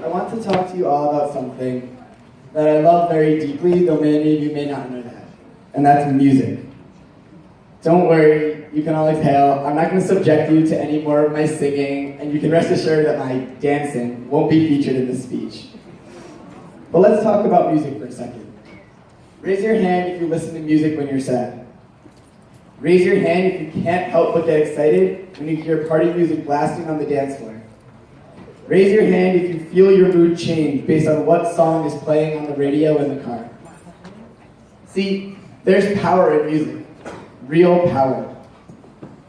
I want to talk to you all about something that I love very deeply, though many of you may not know that, and that's music. Don't worry, you can all exhale. I'm not going to subject you to any more of my singing, and you can rest assured that my dancing won't be featured in this speech. But let's talk about music for a second. Raise your hand if you listen to music when you're sad. Raise your hand if you can't help but get excited when you hear party music blasting on the dance floor. Raise your hand if you feel your mood change based on what song is playing on the radio in the car. See, there's power in music. Real power.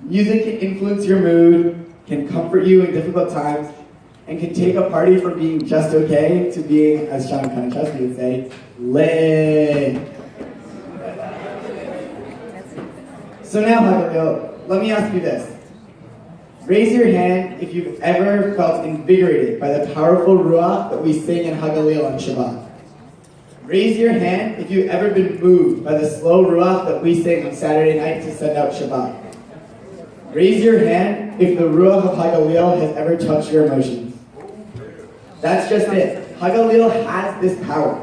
Music can influence your mood, can comfort you in difficult times, and can take a party from being just okay to being, as Sean Conchesky would say, lit. So now, HaGalil, let me ask you this. Raise your hand if you've ever felt invigorated by the powerful ruach that we sing in HaGalil on Shabbat. Raise your hand if you've ever been moved by the slow ruach that we sing on Saturday night to send out Shabbat. Raise your hand if the ruach of HaGalil has ever touched your emotions. That's just it. HaGalil has this power.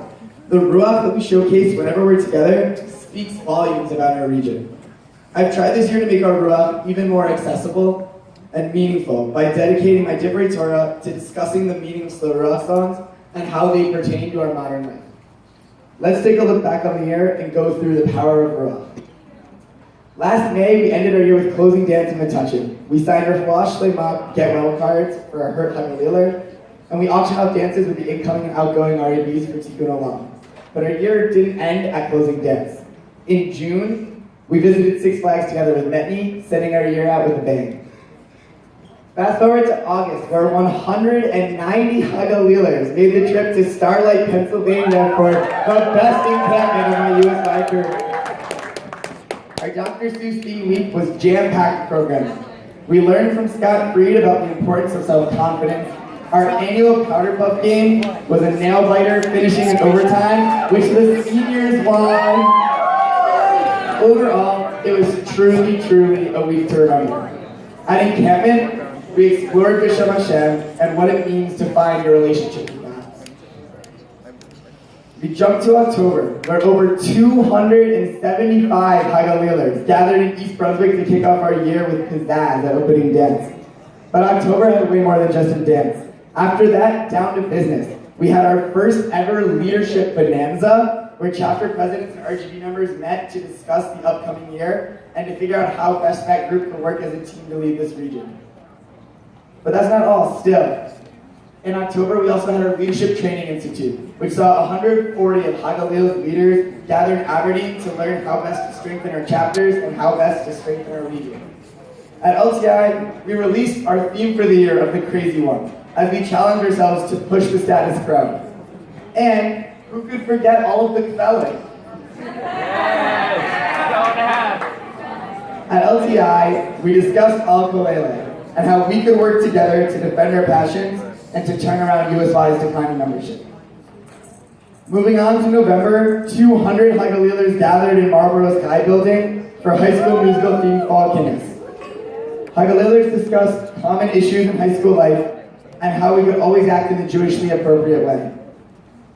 The ruach that we showcase whenever we're together speaks volumes about our region. I've tried this year to make our ruach even more accessible and meaningful by dedicating my Divrei Torah to discussing the meanings of the ruach songs and how they pertain to our modern life. Let's take a look back on the year and go through the power of ruach. Last May, we ended our year with closing dance in Metuchen. We signed our Flash Shlema Get Well cards for our Hurt HaGaliler, and we auctioned out dances with the incoming and outgoing RABs for Tikkun Olam. But our year didn't end at closing dance. In June, we visited Six Flags together with Metni, sending our year out with a bang. Fast forward to August, where 190 HaGalilers made the trip to Starlight, Pennsylvania for the best encampment of my USY career. Our Dr. Seuss theme week was jam-packed programming. We learned from Scott Freed about the importance of self-confidence. Our annual Powder Puff game was a nail-biter finishing in overtime, which the seniors won. Overall, it was truly a week to remember. At encampment, we explored B'Shem Hashem and what it means to find your relationship with God. We jumped to October, where over 275 HaGalilers gathered in East Brunswick to kick off our year with pizzazz at opening dance. But October had way more than just a dance. After that, down to business. We had our first ever leadership bonanza, where chapter presidents and RGB members met to discuss the upcoming year and to figure out how best that group can work as a team to lead this region. But that's not all, still. In October, we also had our Leadership Training Institute, which saw 140 of HaGalil's leaders gather in Aberdeen to learn how best to strengthen our chapters and how best to strengthen our region. At LTI, we released our theme for the year of the Crazy One, as we challenged ourselves to push the status quo. And who could forget all of the kveling? At LTI, we discussed Al Kolele and how we could work together to defend our passions and to turn around USY's declining membership. Moving on to November, 200 HaGalilers gathered in Marlboro's Sky Building for High School Musical themed Fall Kinnis. HaGalilers discussed common issues in high school life and how we could always act in the Jewishly appropriate way.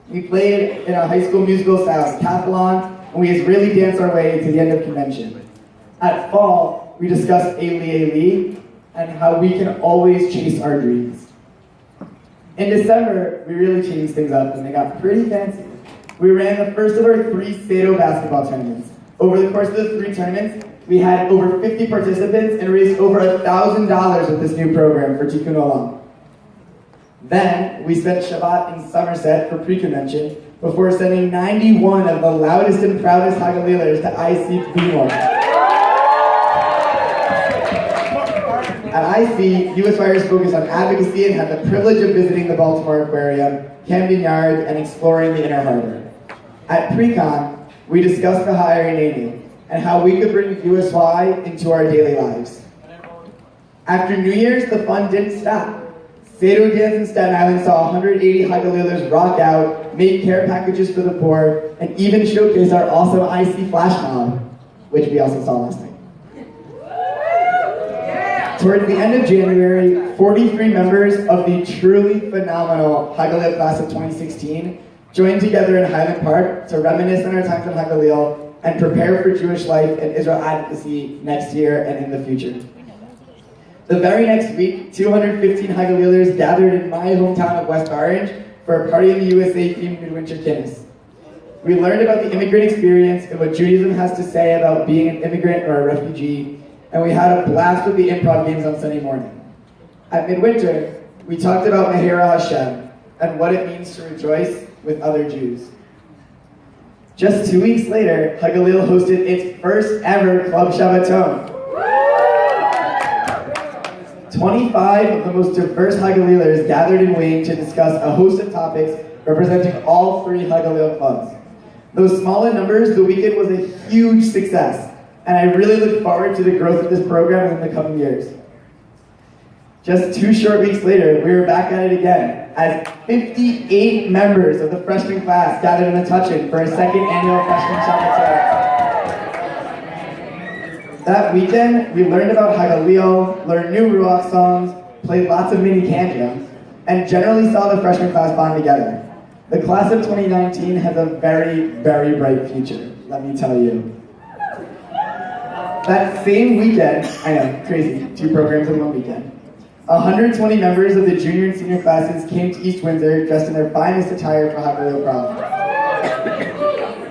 We played in a high school musical style decathlon, and we Israeli danced our way to the end of convention. At Fall, we discussed Eli and how we can always chase our dreams. In December, we really changed things up and they got pretty fancy. We ran the first of our 3 Sado basketball tournaments. Over the course of the 3 tournaments, we had over 50 participants and raised over $1,000 with this new program for Tikkun Olam. Then, we spent Shabbat in Somerset for pre-convention before sending 91 of the loudest and proudest HaGalilers to IC Bmore. At IC, USYers focused on advocacy and had the privilege of visiting the Baltimore Aquarium, Camden Yards, and exploring the Inner Harbor. At Precon, we discussed the Ha'arinenu and how we could bring USY into our daily lives. After New Year's, the fun didn't stop. Sado Dance in Staten Island saw 180 HaGalilers rock out, make care packages for the poor, and even showcase our awesome IC flash mob, which we also saw last night. Towards the end of January, 43 members of the truly phenomenal HaGalil class of 2016 joined together in Highland Park to reminisce on our times in HaGalil and prepare for Jewish life and Israel advocacy next year and in the future. The very next week, 215 HaGalilers gathered in my hometown of West Orange for a Party in the USA themed midwinter Kiddush. We learned about the immigrant experience and what Judaism has to say about being an immigrant or a refugee, and we had a blast with the improv games on Sunday morning. At midwinter, we talked about Mehera Hashem and what it means to rejoice with other Jews. Just 2 weeks later, HaGalil hosted its first ever Club Shabbaton. 25 of the most diverse HaGalilers gathered in Wayne to discuss a host of topics representing all 3 HaGalil clubs. Though small in numbers, the weekend was a huge success, and I really look forward to the growth of this program in the coming years. Just 2 short weeks later, we were back at it again, as 58 members of the freshman class gathered in the Touch-In for a second annual freshman Shabbaton. That weekend, we learned about HaGalil, learned new Ruach songs, played lots of mini canjams, and generally saw the freshman class bond together. The class of 2019 has a very, very bright future, let me tell you. That same weekend, I know, crazy, 2 programs in 1 weekend, 120 members of the junior and senior classes came to East Windsor dressed in their finest attire for HaGalil prom.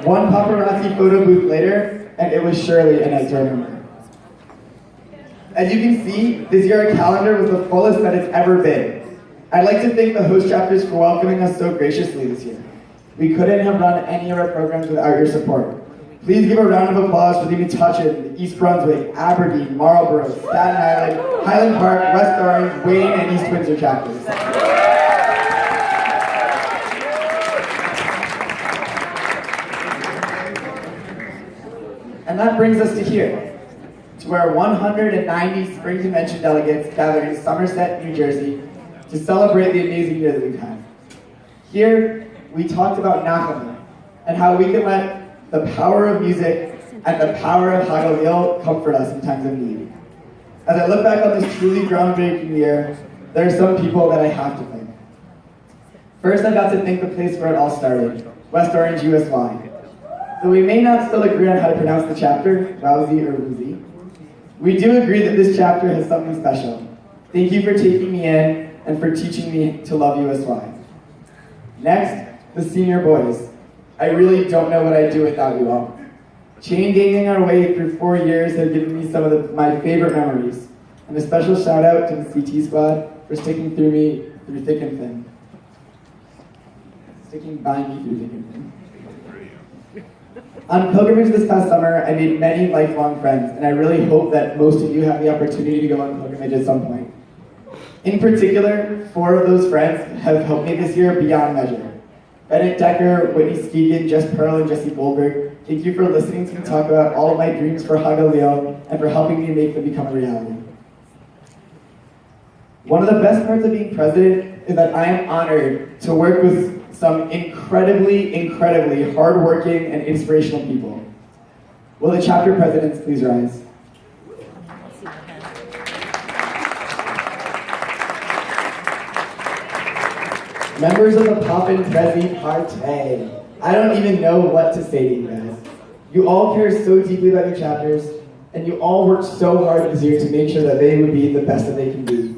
1 paparazzi photo booth later, and it was surely a night to remember. As you can see, this year our calendar was the fullest that it's ever been. I'd like to thank the host chapters for welcoming us so graciously this year. We couldn't have run any of our programs without your support. Please give a round of applause for the Touch-In, the East Brunswick, Aberdeen, Marlborough, Staten Island, Highland Park, West Orange, Wayne, and East Windsor chapters. And that brings us to here, to where 190 Spring Convention delegates gathered in Somerset, New Jersey, to celebrate the amazing year that we've had. Here, we talked about Nachum and how we can let the power of music and the power of HaGalil comfort us in times of need. As I look back on this truly groundbreaking year, there are some people that I have to thank. First, I got to thank the place where it all started, West Orange USY. Though we may not still agree on how to pronounce the chapter, Rousey or Woozy, we do agree that this chapter has something special. Thank you for taking me in and for teaching me to love USY. Next, the senior boys. I really don't know what I'd do without you all. Chain ganging our way through 4 years have given me some of my favorite memories. And a special shout out to the CT squad for sticking through me through thick and thin. Sticking by me through thick and thin. On pilgrimage this past summer, I made many lifelong friends, and I really hope that most of you have the opportunity to go on pilgrimage at some point. In particular, 4 of those friends have helped me this year beyond measure. Bennett Decker, Whitney Skeegan, Jess Pearl, and Jesse Goldberg, thank you for listening to me talk about all of my dreams for HaGalil and for helping me make them become a reality. One of the best parts of being president is that I am honored to work with some incredibly, incredibly hardworking and inspirational people. Will the chapter presidents please rise? Members of the Poppin' Prezi Party, I don't even know what to say to you guys. You all care so deeply about your chapters, and you all worked so hard this year to make sure that they would be the best that they can be.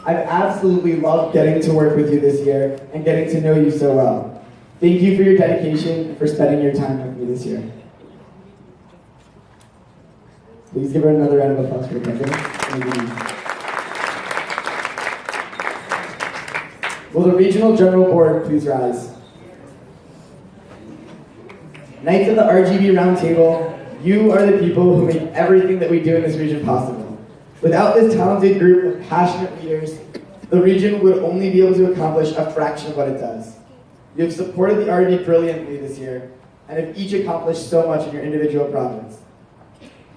I've absolutely loved getting to work with you this year and getting to know you so well. Thank you for your dedication and for spending your time with me this year. Please give her another round of applause for the president. Will the Regional General Board please rise? Knights of the RGB Roundtable, you are the people who make everything that we do in this region possible. Without this talented group of passionate leaders, the region would only be able to accomplish a fraction of what it does. You have supported the RD brilliantly this year, and have each accomplished so much in your individual projects.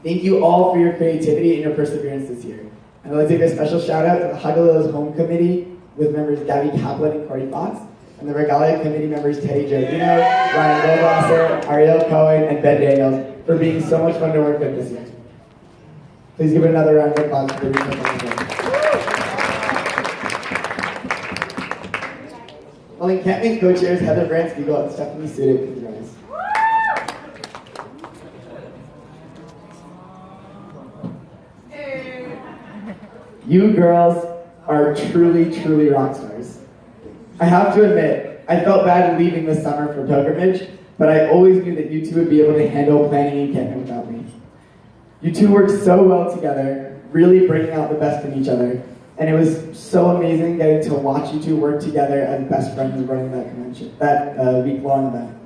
Thank you all for your creativity and your perseverance this year. And I'd like to give a special shout out to the HaGalil's Home Committee with members Gabby Kaplan and Corey Fox, and the HaGalil Committee members Teddy Giardino, Ryan Goldwasser, Ariel Cohen, and Ben Daniels for being so much fun to work with this year. Please give it another round of applause for the regional manager. Calling camping co-chairs Heather Brand-Spiegel and Stephanie Sudik, please rise. You girls are truly, truly rock stars. I have to admit, I felt bad leaving this summer for pilgrimage, but I always knew that you two would be able to handle planning and camping without me. You two worked so well together, really bringing out the best in each other, and it was so amazing getting to watch you two work together as best friends running that convention, that week-long event.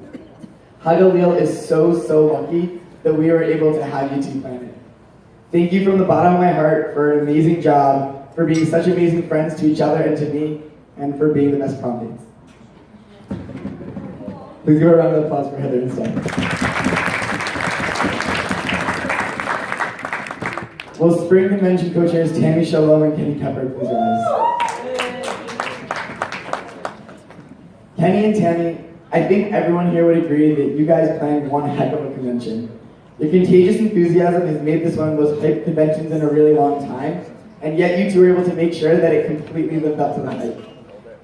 HaGalil is so lucky that we were able to have you two plan it. Thank you from the bottom of my heart for an amazing job, for being such amazing friends to each other and to me, and for being the best prom dates. Please give a round of applause for Heather and Steph. Will Spring Convention co-chairs Tammy Shalom and Kenny Kepper please rise? Kenny and Tammy, I think everyone here would agree that you guys planned one heck of a convention. Your contagious enthusiasm has made this one of the most hyped conventions in a really long time, and yet you two were able to make sure that it completely lived up to the hype.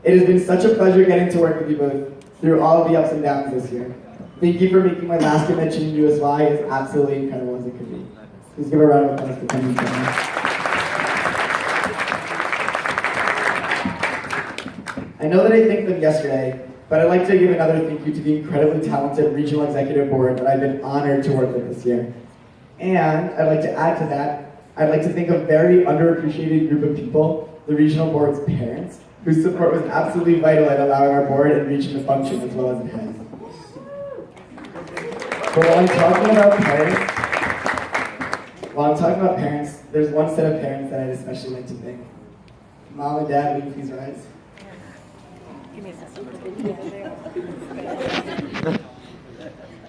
It has been such a pleasure getting to work with you both through all of the ups and downs this year. Thank you for making my last convention in USY as absolutely incredible as it could be. Please give a round of applause for Kenny. I know that I thanked them yesterday, but I'd like to give another thank you to the incredibly talented Regional Executive Board that I've been honored to work with this year. And I'd like to add to that, I'd like to thank a very underappreciated group of people, the Regional Board's parents, whose support was absolutely vital in allowing our board and region to function as well as it has. But while I'm talking about parents, there's one set of parents that I'd especially like to thank. Mom and Dad, will you please rise?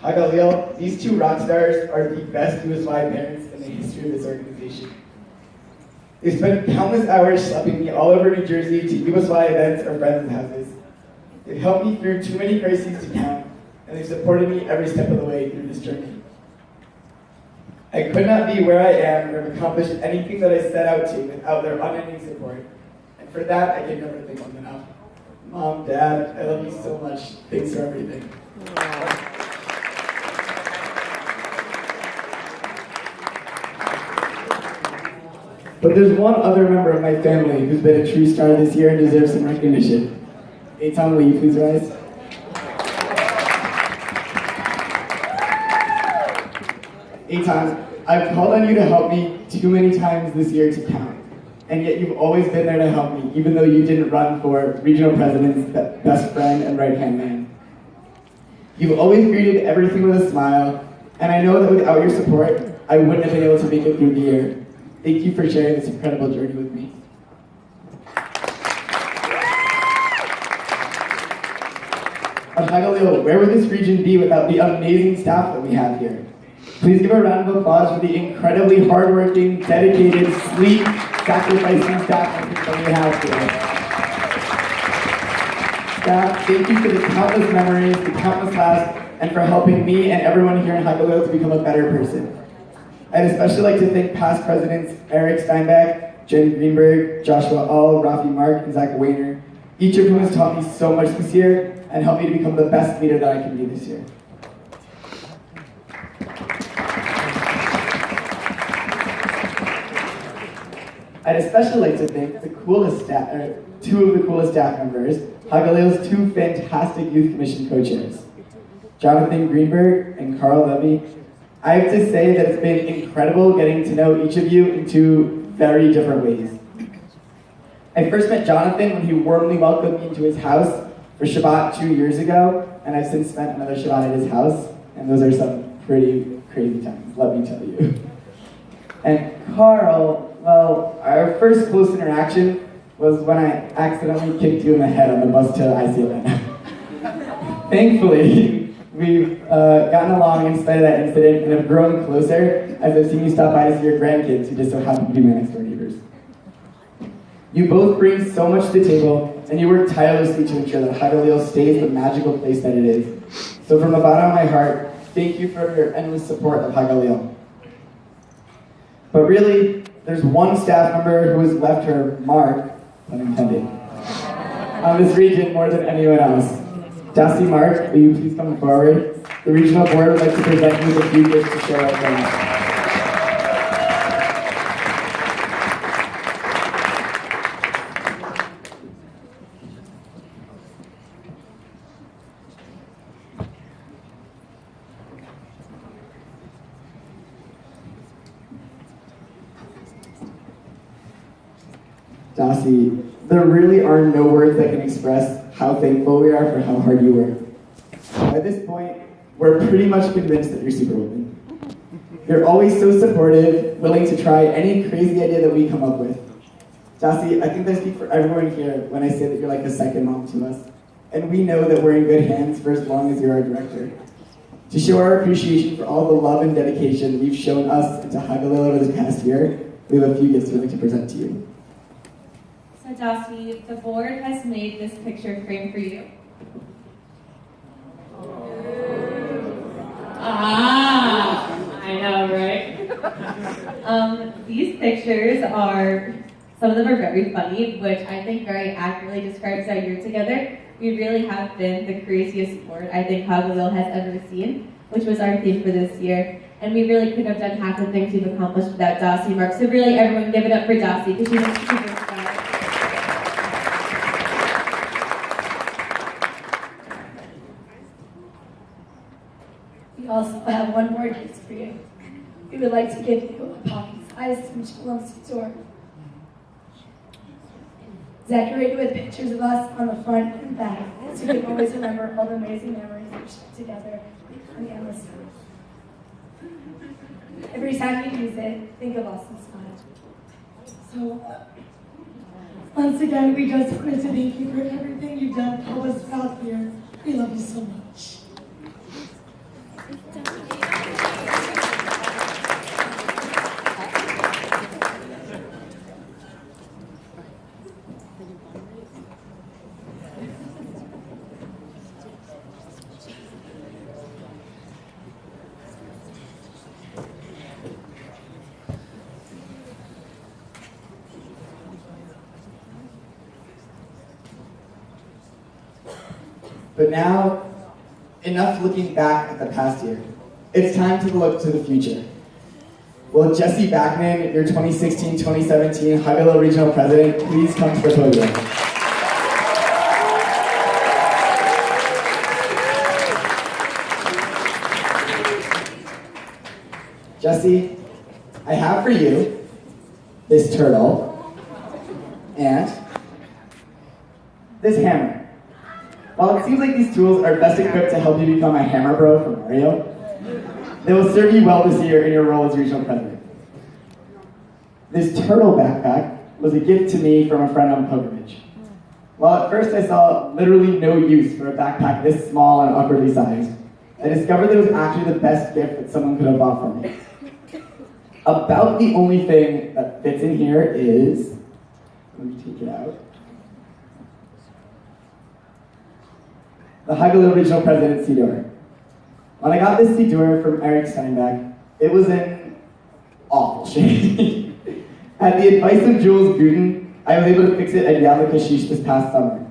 HaGalil, these two rock stars are the best USY parents in the history of this organization. They spent countless hours schlepping me all over New Jersey to USY events or friends' houses. They've helped me through too many crises to count, and they've supported me every step of the way through this journey. I could not be where I am or have accomplished anything that I set out to without their unending support, and for that I can never thank them enough. Mom, Dad, I love you so much. Thanks for everything. But there's one other member of my family who's been a true star this year and deserves some recognition. Eitan, will you please rise? Eitan, I've called on you to help me too many times this year to count. And yet you've always been there to help me, even though you didn't run for regional president's best friend and right-hand man. You've always greeted everything with a smile, and I know that without your support, I wouldn't have been able to make it through the year. Thank you for sharing this incredible journey with me. HaGalil, where would this region be without the amazing staff that we have here? Please give a round of applause for the incredibly hardworking, dedicated, sleep, sacrificing staff that we have here. Staff, thank you for the countless memories, the countless laughs, and for helping me and everyone here in HaGalil to become a better person. I'd especially like to thank past presidents Eric Steinbeck, Jen Greenberg, Joshua Ull, Rafi Mark, and Zach Wayner, each of whom has taught me so much this year and helped me to become the best leader that I can be this year. I'd especially like to thank the coolest staff, two of the coolest staff members, HaGalil's two fantastic Youth Commission co-chairs, Jonathan Greenberg and Carl Levy. I have to say that it's been incredible getting to know each of you in two very different ways. I first met Jonathan when he warmly welcomed me into his house for Shabbat 2 years ago, and I've since spent another Shabbat at his house, and those are some pretty crazy times, let me tell you. And Carl, well, our first close interaction was when I accidentally kicked you in the head on the bus to ICLN. Thankfully, we've gotten along in spite of that incident and have grown closer as I've seen you stop by to see your grandkids who just so happen to be my next door neighbors. You both bring so much to the table, and you work tirelessly to ensure that HaGalil stays the magical place that it is. So from the bottom of my heart, thank you for your endless support of HaGalil. But really, there's one staff member who has left her mark, pun intended, on this region more than anyone else. Dusty Mark, will you please come forward? The regional board would like to present you with a few gifts to share with them. Dossie, there really are no words that can express how thankful we are for how hard you work. At this point, we're pretty much convinced that you're Superwoman. You're always so supportive, willing to try any crazy idea that we come up with. Dossie, I think I speak for everyone here when I say that you're like a second mom to us. And we know that we're in good hands for as long as you're our director. To show our appreciation for all the love and dedication that you've shown us and to HaGalil over this past year, we have a few gifts we'd like to present to you. So Dossie, the board has made this picture frame for you. Ah, I know, right? These pictures are, some of them are very funny, which I think very accurately describes our year together. We really have been the craziest board I think HaGalil has ever seen, which was our theme for this year. And we really couldn't have done half the things we've accomplished without Dossie Mark. So really, everyone give it up for Dossie, because she's a superstar. We also have one more gift for you. We would like to give you a pocket-sized Michelin door, decorated with pictures of us on the front and back, so you can always remember all the amazing memories we've shared together on the endless time. Every time you use it, think of us and smile. So, once again, we just wanted to thank you for everything you've done to help us out here. We love you so much. But now, enough looking back at the past year. It's time to look to the future. Will Jesse Backman, your 2016-2017 HaGalil Regional President, please come to the podium? Jesse, I have for you this turtle and this hammer. While it seems like these tools are best equipped to help you become a hammer bro from Mario, they will serve you well this year in your role as regional president. This turtle backpack was a gift to me from a friend on pilgrimage. While at first I saw literally no use for a backpack this small and awkwardly sized, I discovered that it was actually the best gift that someone could have bought for me. About the only thing that fits in here is, let me take it out, the HaGalil Regional President Sidor. When I got this Sidor from Eric Steinbach, it was in awful shape. At the advice of Jules Guten, I was able to fix it at Yad Kashish this past summer.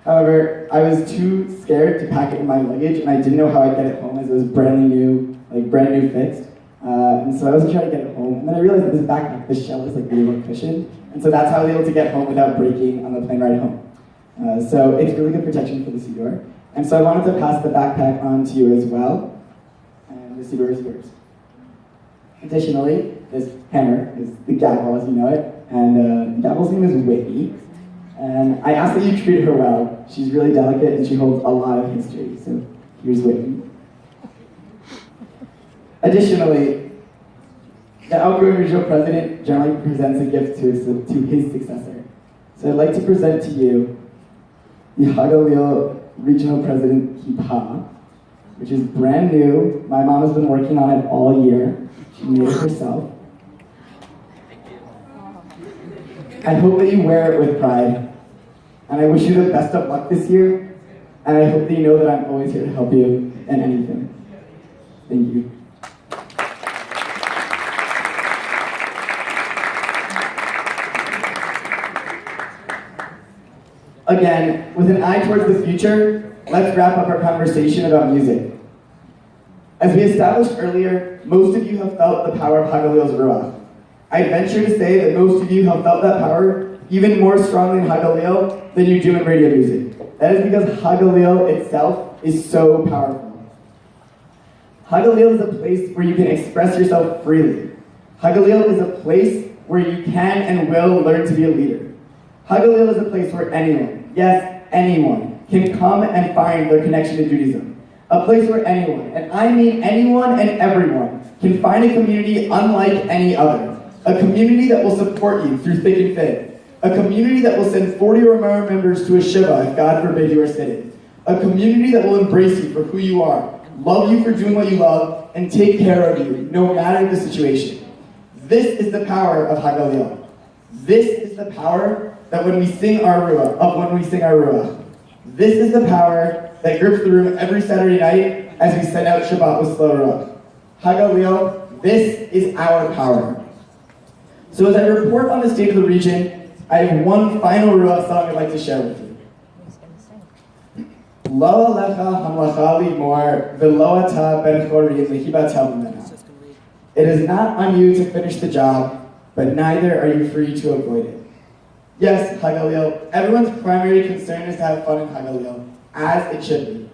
However, I was too scared to pack it in my luggage, and I didn't know how I'd get it home as it was brand new fixed. And so I wasn't trying to get it home. And then I realized that this backpack, this shell is like really well cushioned. And so that's how I was able to get home without breaking on the plane ride home. So it's really good protection for the Sidor. And so I wanted to pass the backpack on to you as well. And the Sidor is yours. Additionally, this hammer is the gavel as you know it. And the gavel's name is Whitney. And I asked that you treat her well. She's really delicate and she holds a lot of history. So here's Whitney. Additionally, the outgoing regional president generally presents a gift to his successor. So I'd like to present to you the HaGalil Regional President Kippah, which is brand new. My mom has been working on it all year. She made it herself. I hope that you wear it with pride. And I wish you the best of luck this year. and I hope that you know that I'm always here to help you in anything. Thank you. Again, with an eye towards the future, let's wrap up our conversation about music. As we established earlier, most of you have felt the power of HaGalil's Ruach. I venture to say that most of you have felt that power even more strongly in HaGalil than you do in radio music. That is because HaGalil itself is so powerful. HaGalil is a place where you can express yourself freely. HaGalil is a place where you can and will learn to be a leader. HaGalil is a place where anyone, yes, anyone, can come and find their connection to Judaism. A place where anyone, and I mean anyone and everyone, can find a community unlike any other. A community that will support you through thick and thin. A community that will send 40 or more members to a shiva if God forbid you are sitting. A community that will embrace you for who you are, love you for doing what you love, and take care of you, no matter the situation. This is the power of HaGalil. This is the power that when we sing our Ruach, this is the power that grips the room every Saturday night as we send out Shabbat with slow Ruach. HaGalil, this is our power. So as I report on the state of the region, I have one final Ruach song I'd like to share with you. Lo alecha hamlacha ligmor, velo ata ben chorim lehibatel mimena. It is not on you to finish the job, but neither are you free to avoid it. Yes, HaGalil, everyone's primary concern is to have fun in HaGalil, as it should be.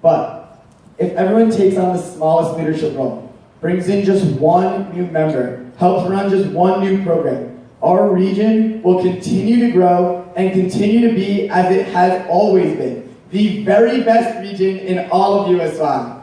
But if everyone takes on the smallest leadership role, brings in just one new member, helps run just one new program, our region will continue to grow and continue to be, as it has always been, the very best region in all of USY.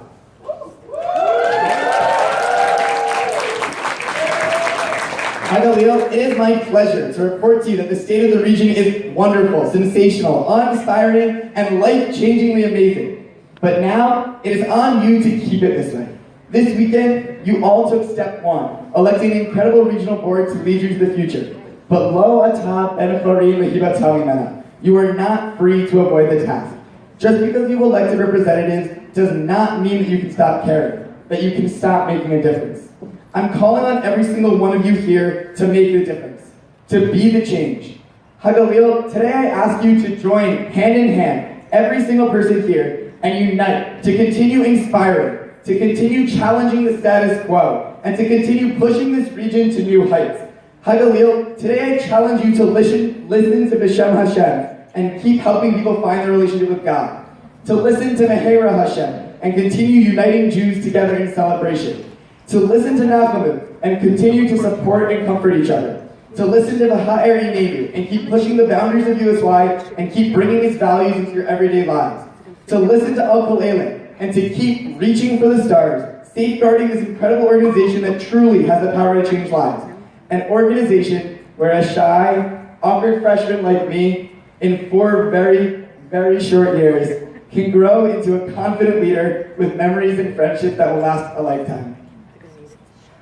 HaGalil, it is my pleasure to report to you that the state of the region is wonderful, sensational, awe-inspiring, and life-changingly amazing. But now, it is on you to keep it this way. This weekend, you all took step one, electing an incredible regional board to lead you to the future. But lo atah ben chorim lehibatel mimena. You are not free to avoid the task. Just because you elected representatives does not mean that you can stop caring, that you can stop making a difference. I'm calling on every single one of you here to make the difference, to be the change. HaGalil, today I ask you to join hand in hand, every single person here, and unite to continue inspiring, to continue challenging the status quo, and to continue pushing this region to new heights. HaGalil, today I challenge you to listen to B'Shem Hashem, and keep helping people find their relationship with God. To listen to Mehera Hashem, and continue uniting Jews together in celebration. To listen to Nachamu, and continue to support and comfort each other. To listen to the Ha'er Yinedu, and keep pushing the boundaries of USY, and keep bringing its values into your everyday lives. To listen to Al Kol Eleh, and to keep reaching for the stars, safeguarding this incredible organization that truly has the power to change lives. An organization where a shy, awkward freshman like me, in 4 very, very short years, can grow into a confident leader with memories and friendships that will last a lifetime.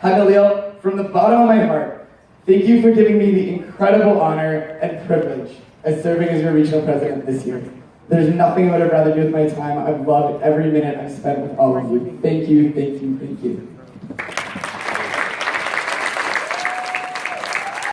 HaGalil, from the bottom of my heart, thank you for giving me the incredible honor and privilege as serving as your regional president this year. There's nothing I would have rather do with my time. I've loved every minute I've spent with all of you. Thank you, thank you, thank you.